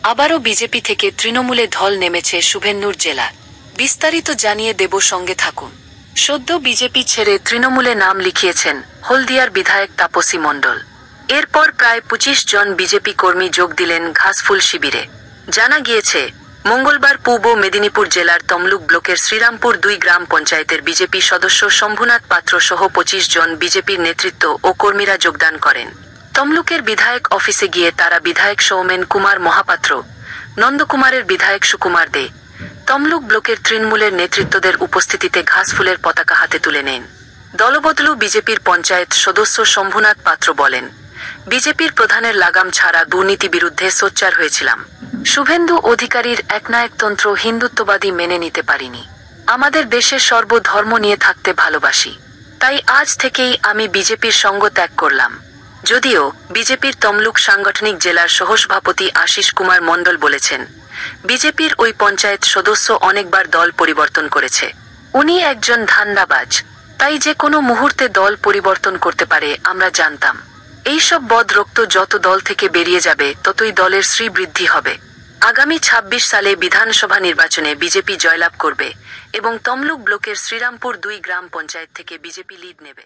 আবারও বিজেপি থেকে তৃণমূলে ঢল নেমেছে শুভেন্দুর জেলা। বিস্তারিত জানিয়ে দেব, সঙ্গে থাকুন। সদ্য বিজেপি ছেড়ে তৃণমূলে নাম লিখিয়েছেন হলদিয়ার বিধায়ক তাপসী মণ্ডল। এরপর প্রায় ২৫ জন বিজেপি কর্মী যোগ দিলেন ঘাসফুল শিবিরে। জানা গিয়েছে, মঙ্গলবার পূর্ব মেদিনীপুর জেলার তমলুক ব্লকের শ্রীরামপুর ২ গ্রাম পঞ্চায়েতের বিজেপি সদস্য শম্ভুনাথ পাত্র সহ ২৫ জন বিজেপির নেতৃত্ব ও কর্মীরা যোগদান করেন। তমলুকের বিধায়ক অফিসে গিয়ে তারা বিধায়ক সৌমেন কুমার মহাপাত্র, নন্দকুমারের বিধায়ক সুকুমার দে, তমলুক ব্লকের তৃণমূলের নেতৃত্বদের উপস্থিতিতে ঘাসফুলের পতাকা হাতে তুলে নেন। দলবদলু বিজেপির পঞ্চায়েত সদস্য শম্ভুনাথ পাত্র বলেন, বিজেপির প্রধানের লাগাম ছাড়া দুর্নীতি বিরুদ্ধে সোচ্চার হয়েছিলাম। শুভেন্দু অধিকারীর একনায়কতন্ত্র হিন্দুত্ববাদী মেনে নিতে পারিনি। আমাদের দেশের সর্বধর্ম নিয়ে থাকতে ভালোবাসি, তাই আজ থেকেই আমি বিজেপির সঙ্গ ত্যাগ করলাম। যদিও বিজেপির তমলুক সাংগঠনিক জেলার সহসভাপতি আশিস কুমার মণ্ডল বলেছেন, বিজেপির ওই পঞ্চায়েত সদস্য অনেকবার দল পরিবর্তন করেছে। উনি একজন ধান্দাবাজ, তাই যে কোনো মুহূর্তে দল পরিবর্তন করতে পারে আমরা জানতাম। এইসব বদ রক্ত যত দল থেকে বেরিয়ে যাবে ততই দলের শ্রীবৃদ্ধি হবে। আগামী ২৬ সালে বিধানসভা নির্বাচনে বিজেপি জয়লাভ করবে এবং তমলুক ব্লকের শ্রীরামপুর ২ গ্রাম পঞ্চায়েত থেকে বিজেপি লিড নেবে।